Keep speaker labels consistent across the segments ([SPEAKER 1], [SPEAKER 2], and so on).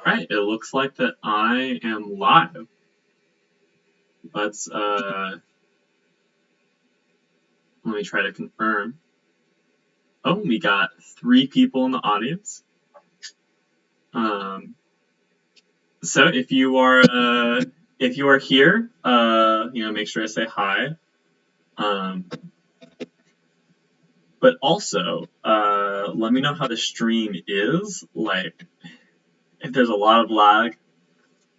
[SPEAKER 1] Alright, it looks like that I am live. Let's let me try to confirm. Oh, we got 3 people in the audience. So if you are here, make sure to say hi. But also, let me know how the stream is. Like, if there's a lot of lag,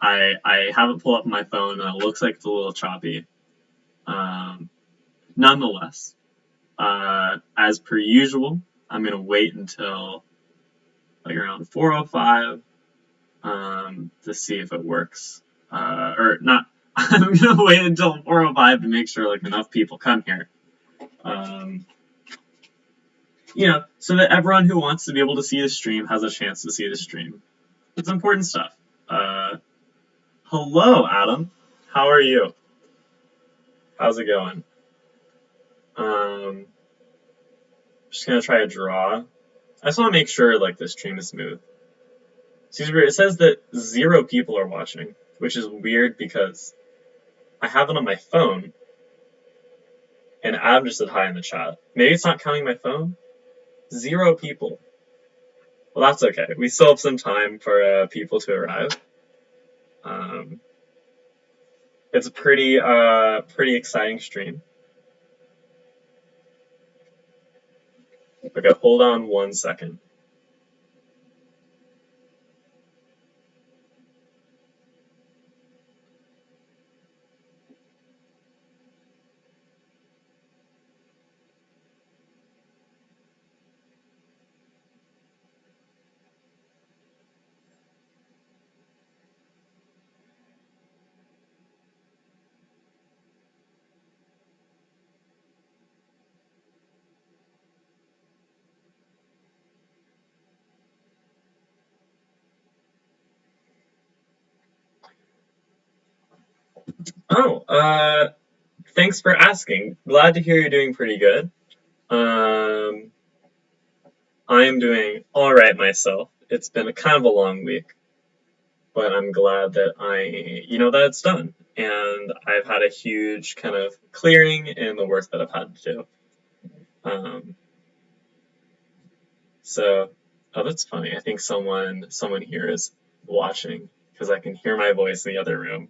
[SPEAKER 1] I haven't pulled up my phone and it looks like it's a little choppy. Nonetheless, as per usual, I'm gonna wait until like around 4:05 to see if it works. Or not. I'm gonna wait until 4:05 to make sure like enough people come here. So that everyone who wants to be able to see the stream has a chance to see the stream. It's important stuff. Hello, Adam. How are you? How's it going? Just gonna try to draw. I just want to make sure like the stream is smooth. It says that 0 people are watching, which is weird because I have it on my phone, and Adam just said hi in the chat. Maybe it's not counting my phone? 0 people. Well, that's okay. We still have some time for people to arrive. It's a pretty exciting stream. Okay, hold on 1 second. Oh, thanks for asking. Glad to hear you're doing pretty good. I am doing alright myself. It's been kind of a long week, but I'm glad that that it's done. And I've had a huge kind of clearing in the work that I've had to do. Oh, that's funny. I think someone here is watching because I can hear my voice in the other room.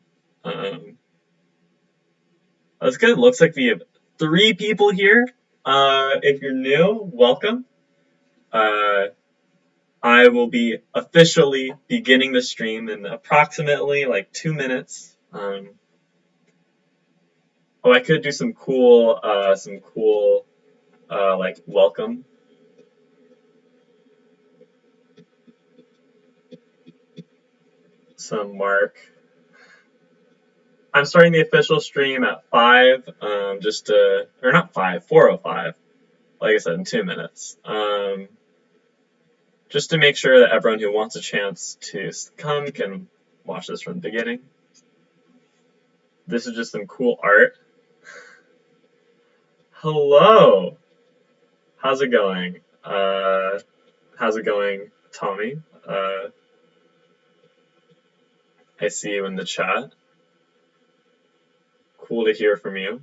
[SPEAKER 1] That's good. Looks like we have 3 people here. If you're new, welcome. I will be officially beginning the stream in approximately like 2 minutes. I could do some cool like welcome. Some mark. I'm starting the official stream at 5, or not 5, 4:05. Like I said, in 2 minutes. Just to make sure that everyone who wants a chance to come can watch this from the beginning. This is just some cool art. Hello! How's it going? How's it going, Tommy? I see you in the chat. Cool to hear from you.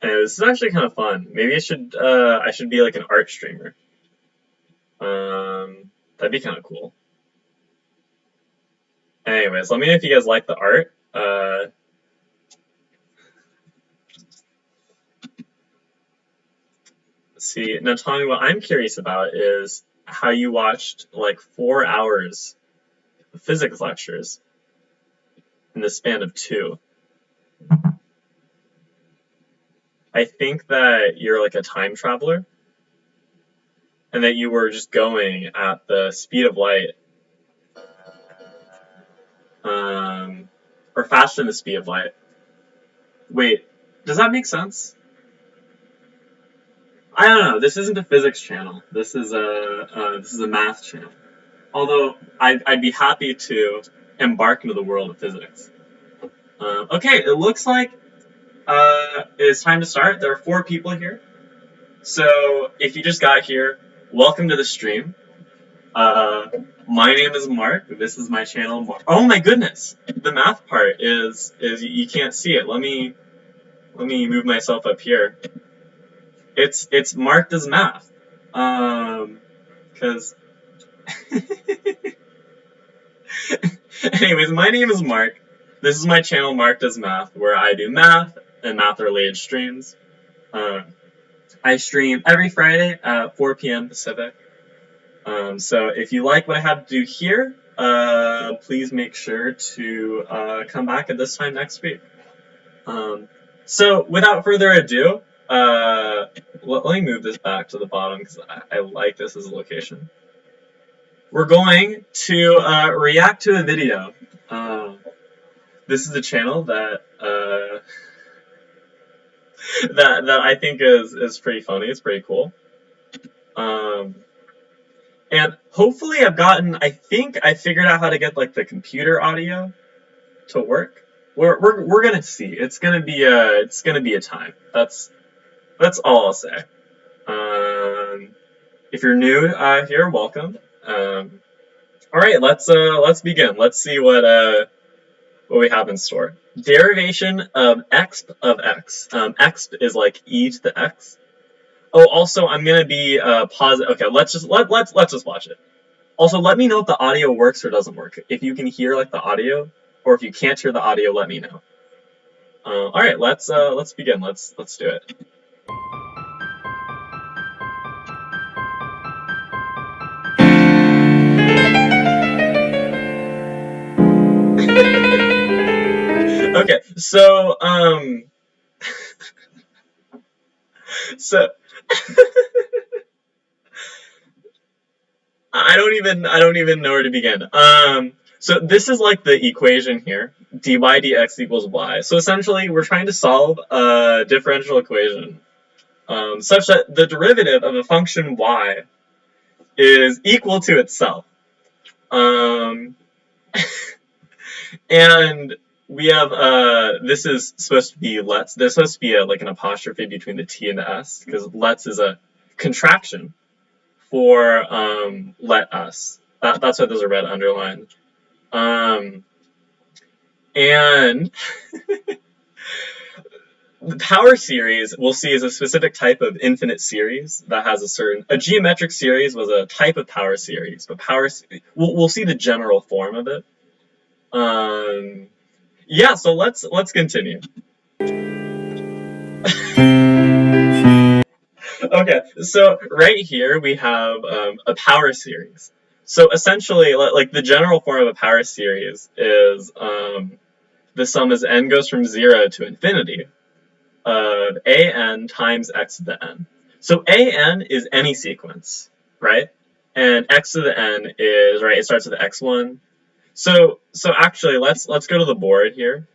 [SPEAKER 1] And this is actually kind of fun. Maybe I should be like an art streamer. That'd be kind of cool. Anyways, let me know if you guys like the art. See, now Tommy, what I'm curious about is how you watched like 4 hours of physics lectures in the span of 2. I think that you're like a time traveler, and that you were just going at the speed of light, or faster than the speed of light. Wait, does that make sense? I don't know. This isn't a physics channel. This is a math channel. Although I'd be happy to embark into the world of physics. Okay, it looks like it's time to start. There are 4 people here. So if you just got here, welcome to the stream. My name is Mark. This is my channel. Oh my goodness, the math part is you can't see it. Let me move myself up here. It's Mark does math. Because anyways, my name is Mark. This is my channel, Mark Does Math, where I do math and math-related streams. I stream every Friday at 4 p.m. Pacific. So if you like what I have to do here, please make sure to come back at this time next week. So without further ado, let me move this back to the bottom because I like this as a location. We're going to react to a video. This is a channel that that I think is pretty funny. It's pretty cool. And hopefully I think I figured out how to get like the computer audio to work. We're gonna see. It's gonna be a time. That's all I'll say. If you're new here, welcome. All right, let's begin. Let's see what we have in store. Derivation of exp of x. Exp is like e to the x. Oh, also I'm gonna be positive. Okay, let's just watch it. Also, let me know if the audio works or doesn't work. If you can hear like the audio, or if you can't hear the audio, let me know. All right, let's begin. Let's do it. Okay, so so I don't even know where to begin. So this is like the equation here, dy dx equals y. So essentially, we're trying to solve a differential equation such that the derivative of a function y is equal to itself. And we have this is supposed to be let's. There's supposed to be like an apostrophe between the t and the s because let's is a contraction for let us. That's why those are red underlined. And the power series we'll see is a specific type of infinite series that has a geometric series was a type of power series, but we'll see the general form of it. Yeah, so let's continue. Okay, so right here we have a power series. So essentially, like the general form of a power series is the sum as n goes from 0 to infinity of an times x to the n. So an is any sequence, right? And x to the n is, right, it starts with x1. So actually, let's go to the board here.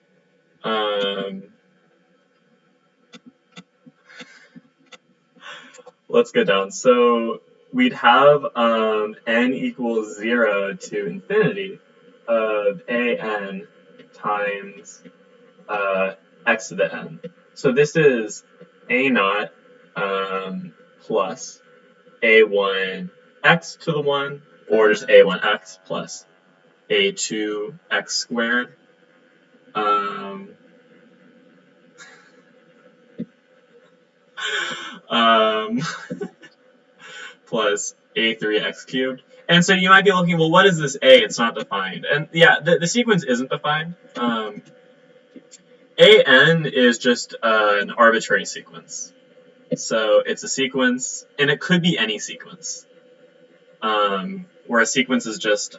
[SPEAKER 1] Let's go down. So we'd have n equals 0 to infinity of an times x to the n. So this is a naught plus a1 x to the 1, or just a1x plus a2x squared. Plus a3x cubed. And so you might be looking, well, what is this a? It's not defined. And yeah, the sequence isn't defined. An is just an arbitrary sequence. So it's a sequence, and it could be any sequence. Where a sequence is just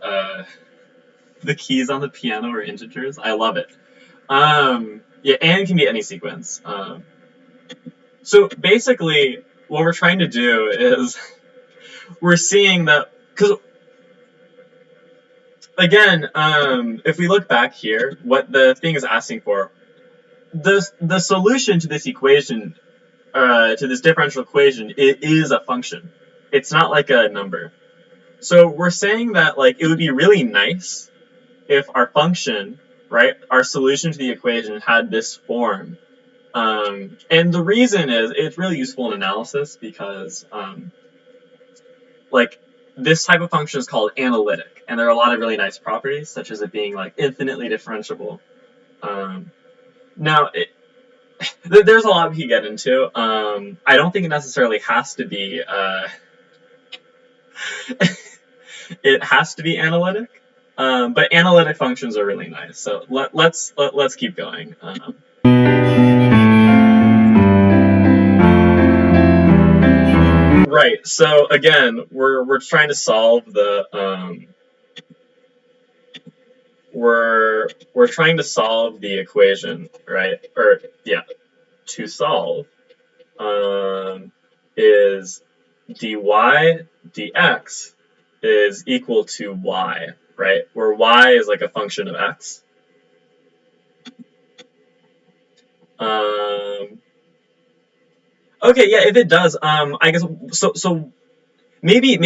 [SPEAKER 1] the keys on the piano are integers. I love it. Yeah, and can be any sequence. So basically, what we're trying to do is we're seeing that, because again, if we look back here, what the thing is asking for, the solution to this equation, to this differential equation, it is a function. It's not like a number. So we're saying that like it would be really nice if our function, right? Our solution to the equation had this form. And the reason is it's really useful in analysis because like this type of function is called analytic, and there are a lot of really nice properties, such as it being like infinitely differentiable. Now, there's a lot we could get into. I don't think it necessarily has to be. It has to be analytic, but analytic functions are really nice. So let's keep going. Right. So again, we're trying to solve the we're trying to solve the equation, right? Or yeah, to solve is dy dx is equal to y, right? Where y is like a function of x. Okay, yeah, if it does, I guess so. Maybe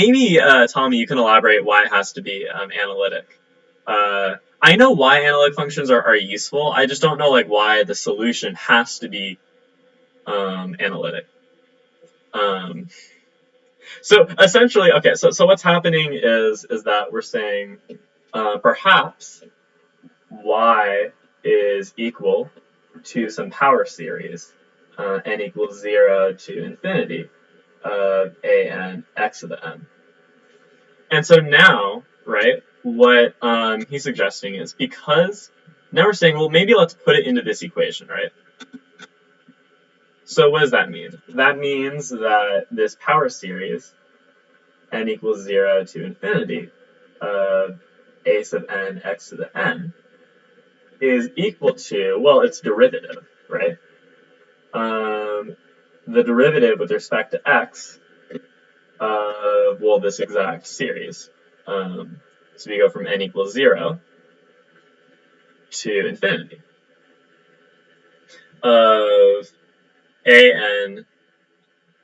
[SPEAKER 1] Tommy, you can elaborate why it has to be analytic. I know why analytic functions are useful. I just don't know like why the solution has to be analytic. So essentially, okay. So what's happening is that we're saying perhaps y is equal to some power series n equals 0 to infinity of an x to the n. And so now, right, what he's suggesting is because now we're saying, well, maybe let's put it into this equation, right? So what does that mean? That means that this power series, n equals 0 to infinity of a sub n x to the n, is equal to, well, its derivative, right? The derivative with respect to x of, well, this exact series. So we go from n equals 0 to infinity of an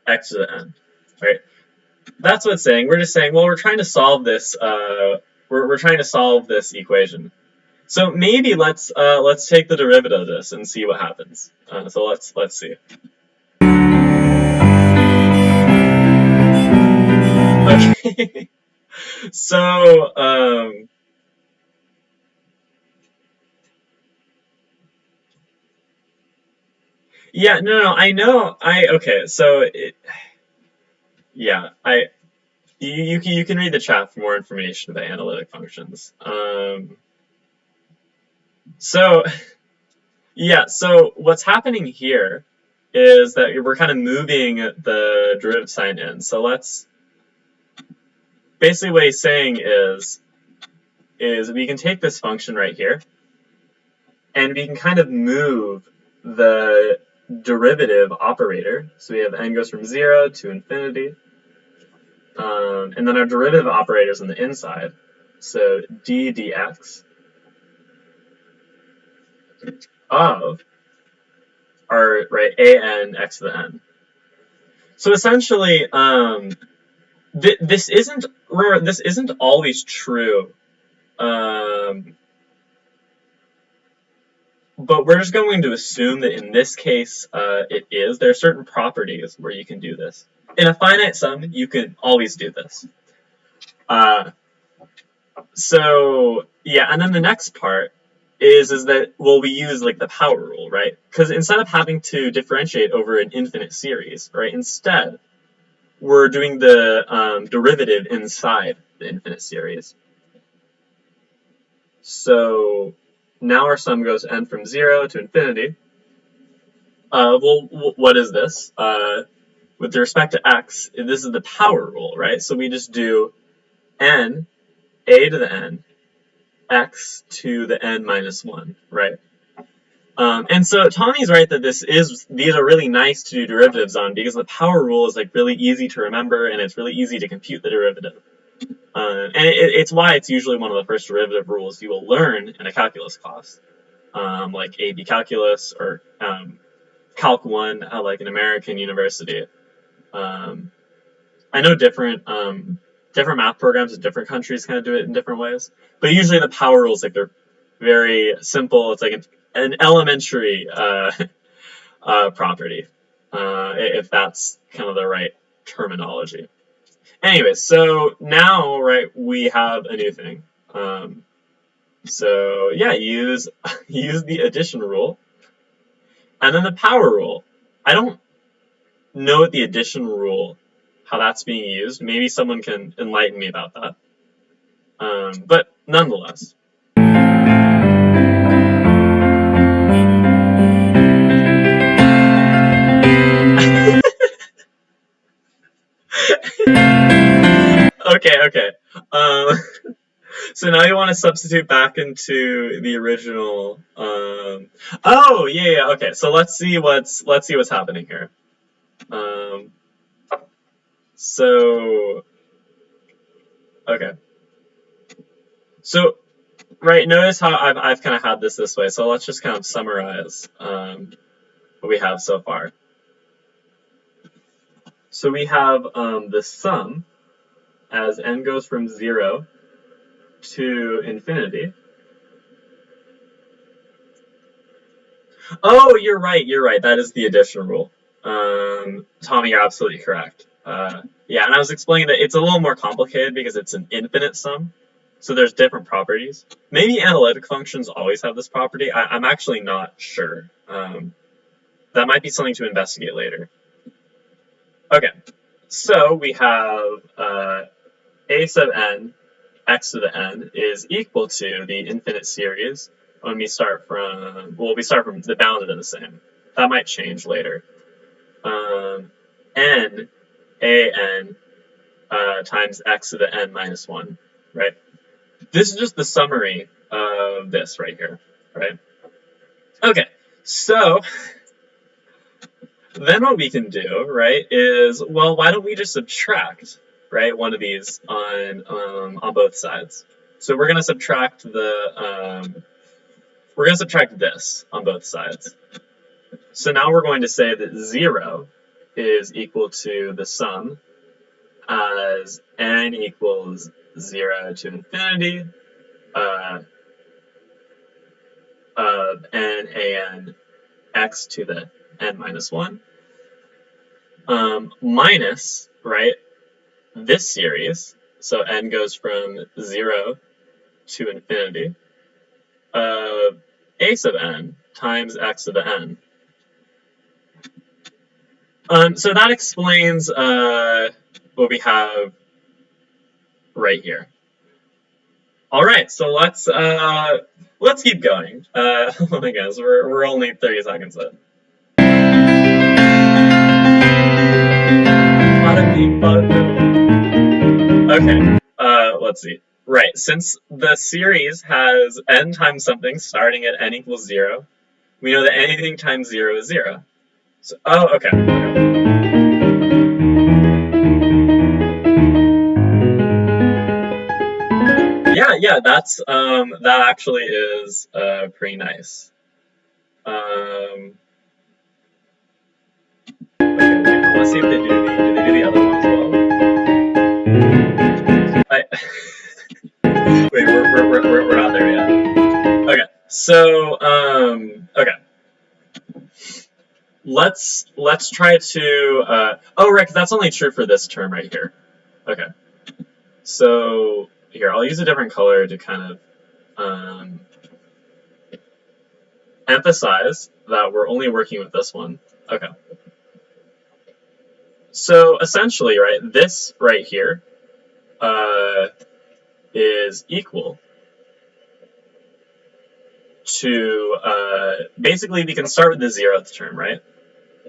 [SPEAKER 1] x to the n, right? That's what it's saying. We're just saying, well, we're trying to solve this. We're trying to solve this equation. So maybe let's take the derivative of this and see what happens. So let's see. Okay. So yeah, no, I know. Okay. So yeah, you can read the chat for more information about analytic functions. So yeah, so what's happening here is that we're kind of moving the derivative sign in. So let's basically what he's saying is we can take this function right here and we can kind of move the derivative operator. So we have n goes from 0 to infinity. And then our derivative operator is on the inside. So d dx of our, right, an x to the n. So essentially, this isn't, remember, this isn't always true. But we're just going to assume that in this case, it is. There are certain properties where you can do this. In a finite sum, you can always do this. So yeah, and then the next part is that, well, we use like the power rule, right? Because instead of having to differentiate over an infinite series, right, instead we're doing the derivative inside the infinite series. So now our sum goes n from 0 to infinity. Well, what is this? With respect to x, this is the power rule, right? So we just do n, a to the n, x to the n minus 1, right? And so Tommy's right that these are really nice to do derivatives on because the power rule is like really easy to remember and it's really easy to compute the derivative. And it's why it's usually one of the first derivative rules you will learn in a calculus class, like AB Calculus or Calc 1 at like an American university. I know different math programs in different countries kind of do it in different ways, but usually the power rules, like, they're very simple. It's like an elementary property, if that's kind of the right terminology. Anyways, so now, right, we have a new thing. So yeah, use the addition rule, and then the power rule. I don't know what the addition rule, how that's being used. Maybe someone can enlighten me about that. But nonetheless. Okay. So now you want to substitute back into the original. Oh yeah. Okay. So let's see what's happening here. So okay. So right, notice how I've kind of had this way. So let's just kind of summarize what we have so far. So we have the sum as n goes from 0 to infinity. Oh, you're right. That is the addition rule. Tommy, you're absolutely correct. Yeah, and I was explaining that it's a little more complicated because it's an infinite sum. So there's different properties. Maybe analytic functions always have this property. I'm actually not sure. That might be something to investigate later. Okay, so we have a sub n, x to the n, is equal to the infinite series when we start from, well, we start from the bounded and the same. That might change later. N, a n, times x to the n minus 1, right? This is just the summary of this right here, right? Okay, so then what we can do, right, is, well, why don't we just subtract, right, one of these on both sides? So we're going to subtract this on both sides. So now we're going to say that 0 is equal to the sum as n equals 0 to infinity of n a(n) x to the n minus 1 minus, right, this series, so n goes from 0 to infinity, of a sub n times x to the n. So that explains what we have right here. All right, so let's keep going. Oh my gosh, we're only 30 seconds in. Okay, let's see. Right, since the series has n times something starting at n equals 0, we know that anything times 0 is 0. So, oh, okay. Yeah, that's that actually is pretty nice. Okay, wait, let's see if they do the other one as well. Wait, we're not there yet. Okay, so okay. Let's try to oh right, 'cause that's only true for this term right here. Okay, so here I'll use a different color to kind of emphasize that we're only working with this one. Okay. So essentially, right, this right here is equal to, basically we can start with the 0th term, right?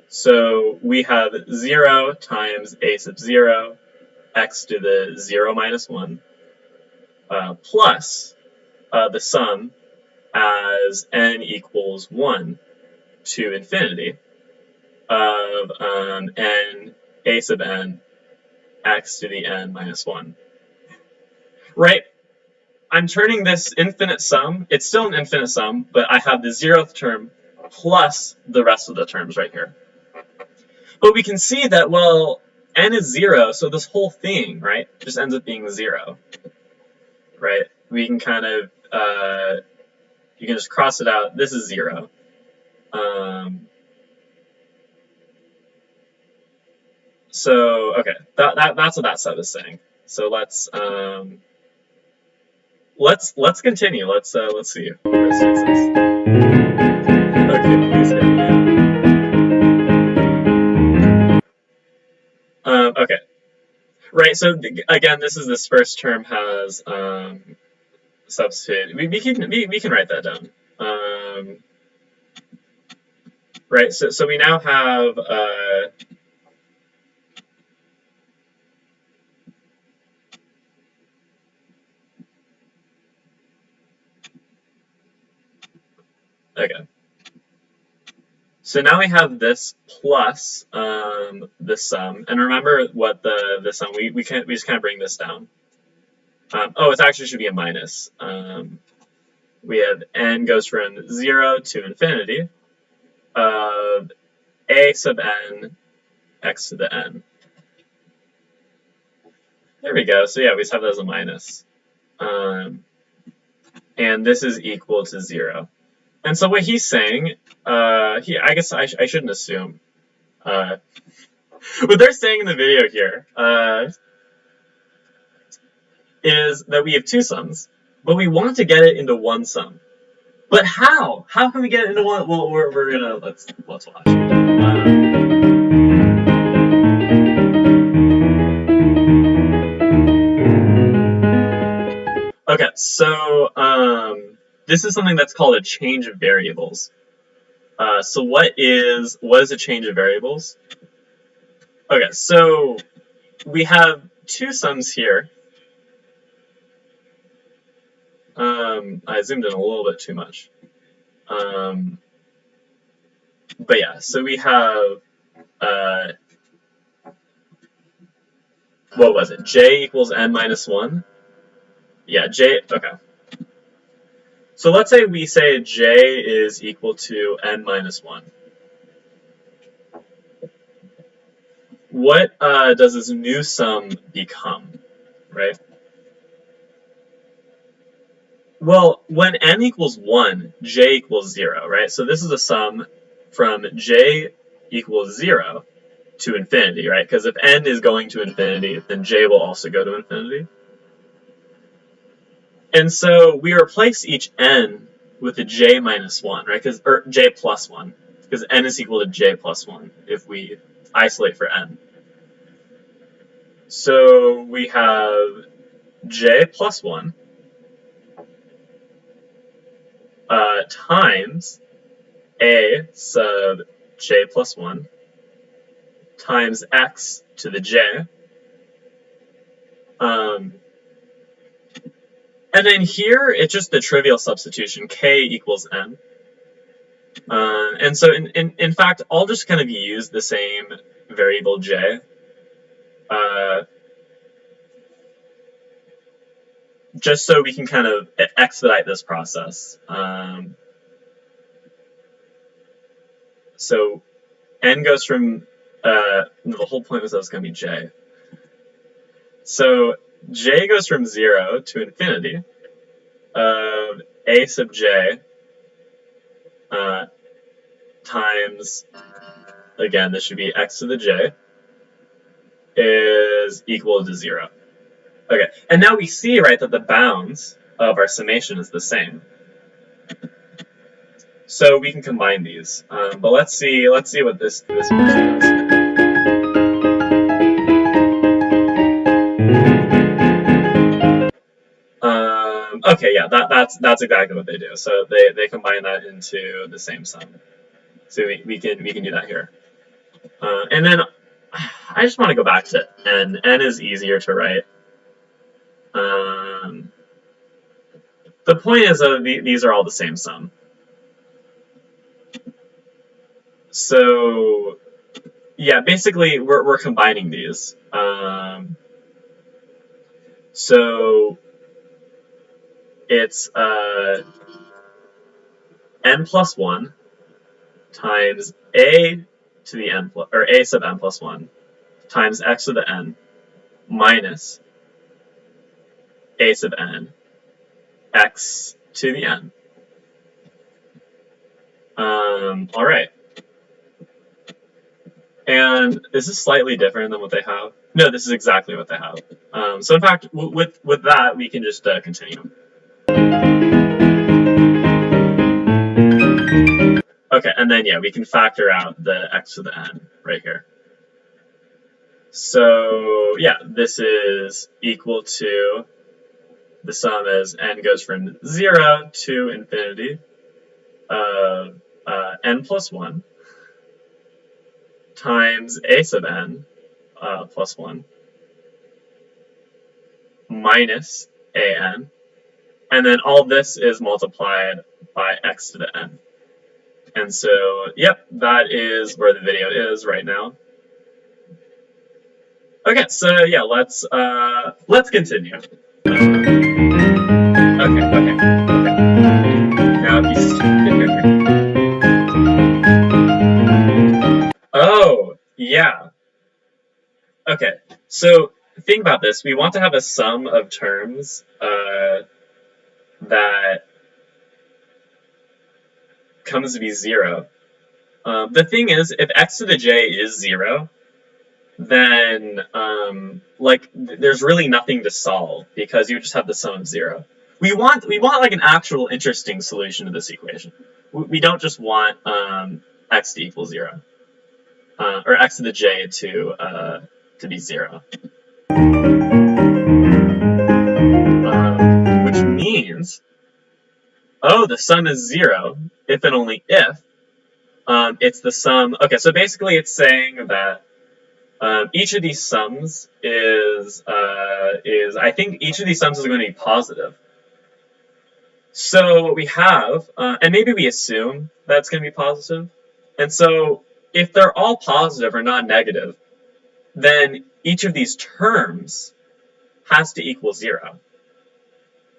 [SPEAKER 1] So we have 0 times a sub 0, x to the 0 minus 1, plus the sum as n equals 1 to infinity of n a sub n x to the n minus 1. Right? I'm turning this infinite sum, it's still an infinite sum, but I have the 0th term plus the rest of the terms right here. But we can see that, well, n is 0, so this whole thing, right, just ends up being 0. Right? We can kind of You can just cross it out. This is 0. So okay, that's what that set is saying. So let's continue. Let's see. Where is this? Okay, please hit me. Okay. Right. So again, this first term has substitute. We can write that down. Right. So we now have okay. So now we have this plus the sum, and remember what the sum we just kind of bring this down. Oh, it actually should be a minus. We have n goes from 0 to infinity of a sub n x to the n. There we go. So yeah, we just have that as a minus, and this is equal to 0. And so what he's saying, I guess I shouldn't assume. What they're saying in the video here is that we have two sums, but we want to get it into one sum. But how? How can we get it into one? Well, we're gonna let's watch. Okay, so this is something that's called a change of variables. So what is a change of variables? Okay, so we have two sums here. I zoomed in a little bit too much. But yeah, so we have what was it? J equals n minus 1. Yeah, j. Okay. So let's say we say j is equal to n minus 1. What does this new sum become, right? Well, when n equals 1, j equals 0, right? So this is a sum from j equals 0 to infinity, right? Because if n is going to infinity, then j will also go to infinity. And so we replace each n with a j minus 1, right? Or j plus 1, because n is equal to j plus 1 if we isolate for n. So we have j plus 1 times a sub j plus 1 times x to the j. And then here, it's just the trivial substitution, k equals n. And so, in fact, I'll just kind of use the same variable j. Just so we can kind of expedite this process. So n goes from, the whole point was that it was going to be j. So j goes from 0 to infinity of a sub j times, again, this should be x to the j, is equal to 0. Okay, and now we see, right, that the bounds of our summation is the same. So we can combine these. But let's see what this function does. Okay, yeah, that's exactly what they do. So they combine that into the same sum. So we can do that here. And then I just want to go back to n. N is easier to write. The point is that these are all the same sum. So yeah, basically we're combining these. So it's n plus 1 times a to the n plus, or a sub n plus 1 times x to the n minus a sub n x to the n. All right. And is this slightly different than what they have? No, this is exactly what they have. So in fact, with that, we can just continue. Okay, and then yeah, we can factor out the x to the n right here. So yeah, this is equal to the sum as n goes from 0 to infinity of n plus 1 times a sub n plus 1 minus an, and then all this is multiplied by x to the n. And so, yep, that is where the video is right now. Okay, so yeah, let's continue. Okay. Now he's oh, yeah. Okay, so think about this. We want to have a sum of terms that comes to be 0. The thing is, if x to the j is 0, then there's really nothing to solve because you just have the sum of 0. We want like an actual interesting solution to this equation. We don't just want x to equal 0 or x to the j to be 0. Which means, oh, the sum is 0 if and only if it's the sum. Okay, so basically it's saying that each of these sums is I think each of these sums is going to be positive. So what we have, and maybe we assume that's going to be positive, and so if they're all positive or not negative, then each of these terms has to equal 0,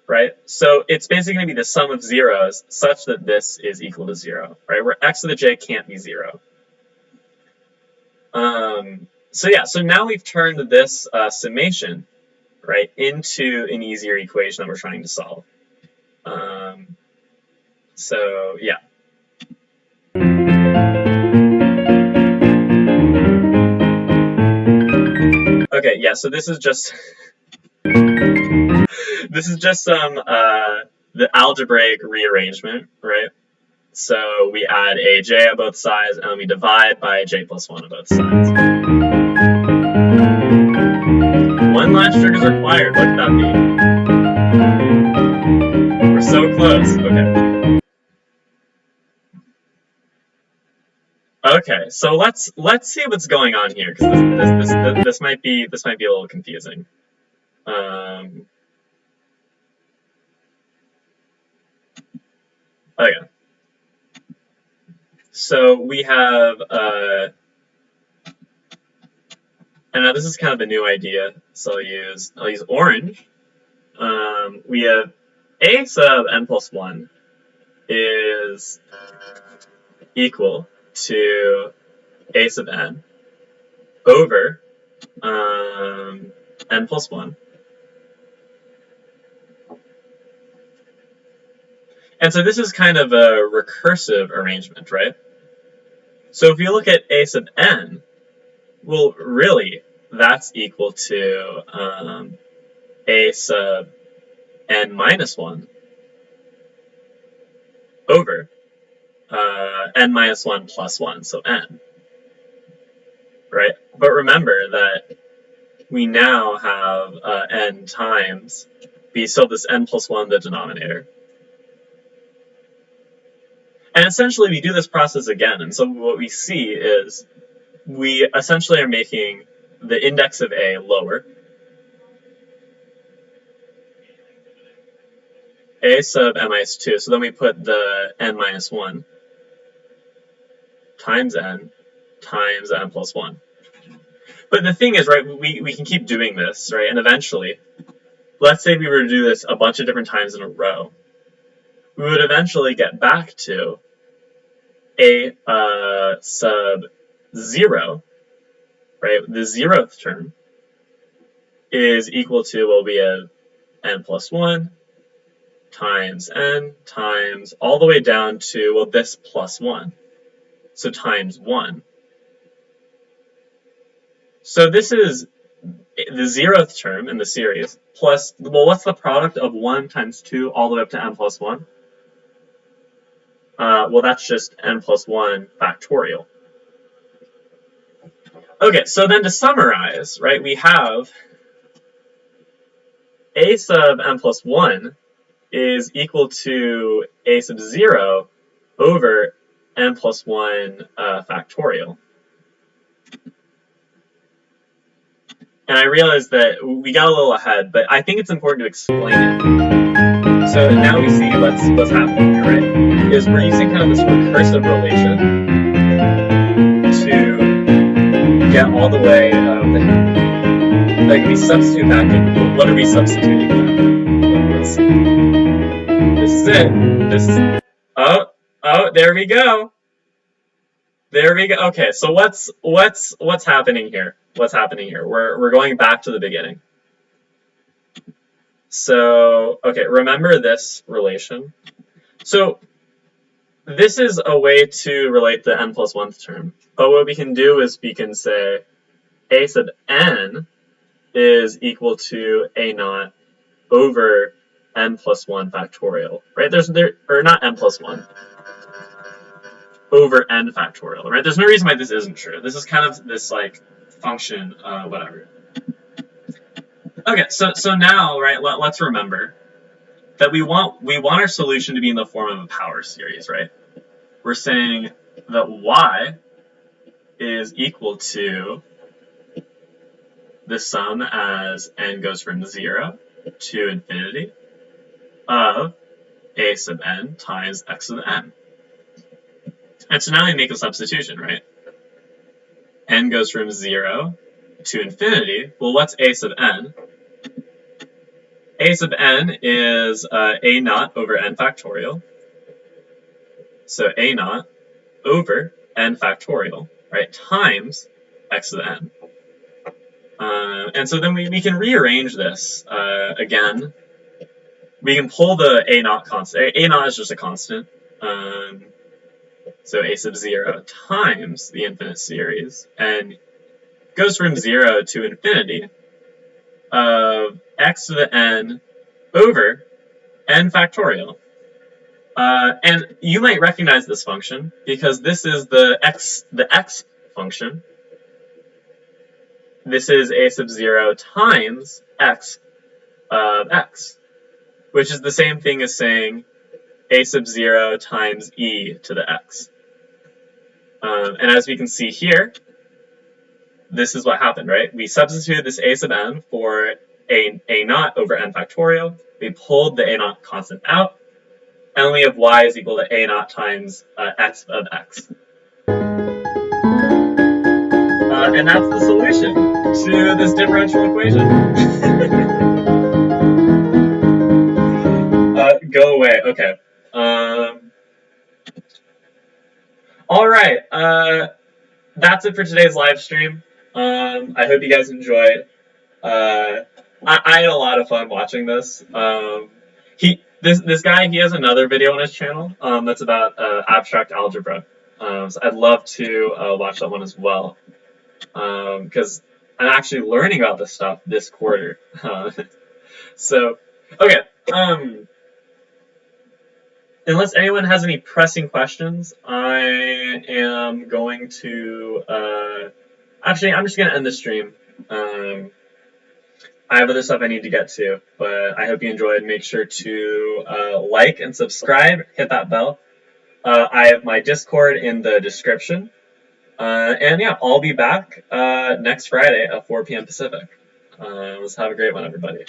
[SPEAKER 1] right? So it's basically going to be the sum of zeros such that this is equal to 0, right? Where x to the j can't be 0. So yeah, so now we've turned this summation, right, into an easier equation that we're trying to solve. So yeah. Okay, yeah, so this is just this is just some the algebraic rearrangement, right? So we add a j on both sides, and we divide by j plus 1 on both sides. One latch trigger is required. What could that be? We're so close. Okay. Okay, so let's see what's going on here because this might be a little confusing. Okay. So we have, and now this is kind of a new idea, so I'll use orange. We have a sub n plus 1 is equal to a sub n over n plus 1. And so this is kind of a recursive arrangement, right? So if you look at a sub n, well, really, that's equal to a sub n minus 1 over n minus 1 plus 1, so n. Right? But remember that we now have n times b, so this n plus 1 in the denominator. And essentially, we do this process again. And so what we see is we essentially are making the index of A lower. A sub n minus 2. So then we put the n minus 1 times n plus 1. But the thing is, right, we can keep doing this, right? And eventually, let's say we were to do this a bunch of different times in a row, we would eventually get back to a sub 0, right? The 0th term is equal to, well, we have n plus 1 times n times all the way down to, well, this plus 1. So times 1. So this is the 0th term in the series plus, well, what's the product of 1 times 2 all the way up to n plus 1? Well, that's just n plus 1 factorial. Okay, so then to summarize, right, we have a sub n plus 1 is equal to a sub 0 over n plus 1 factorial. And I realized that we got a little ahead, but I think it's important to explain it. So now we see what's happening here, right? Is we're using kind of this recursive relation to get all the way, like we substitute back in, what are we substituting back in? Let's see. This is it. This is, oh, there we go. There we go. Okay, so what's happening here? What's happening here? We're going back to the beginning. So, okay, remember this relation. So this is a way to relate the n plus 1th term. But what we can do is we can say a sub n is equal to a naught over n plus 1 factorial, right? Or not n plus 1. Over n factorial, right? There's no reason why this isn't true. This is kind of this like function, whatever. Okay, so now, right? Let's remember that we want our solution to be in the form of a power series, right? We're saying that y is equal to the sum as n goes from 0 to infinity of a sub n times x sub n. And so now we make a substitution, right? N goes from 0 to infinity. Well, what's a sub n? A sub n is a naught over n factorial. So a naught over n factorial, right, times x sub n. And so then we can rearrange this again. We can pull the a naught constant. A naught is just a constant. So a sub 0 times the infinite series, and goes from 0 to infinity of x to the n over n factorial. And you might recognize this function because this is the x function. This is a sub 0 times x of x, which is the same thing as saying a sub 0 times e to the x. And as we can see here, this is what happened, right? We substituted this a sub n for a naught over n factorial. We pulled the a naught constant out, and we have y is equal to a naught times x of x. And that's the solution to this differential equation. Go away. Okay. All right. That's it for today's live stream. I hope you guys enjoyed. I had a lot of fun watching this. This guy, he has another video on his channel that's about abstract algebra. So I'd love to watch that one as well, because I'm actually learning about this stuff this quarter. So, okay. Unless anyone has any pressing questions, I am going to... actually, I'm just going to end the stream. I have other stuff I need to get to, but I hope you enjoyed. Make sure to like and subscribe. Hit that bell. I have my Discord in the description. And yeah, I'll be back next Friday at 4 p.m. Pacific. Let's have a great one, everybody.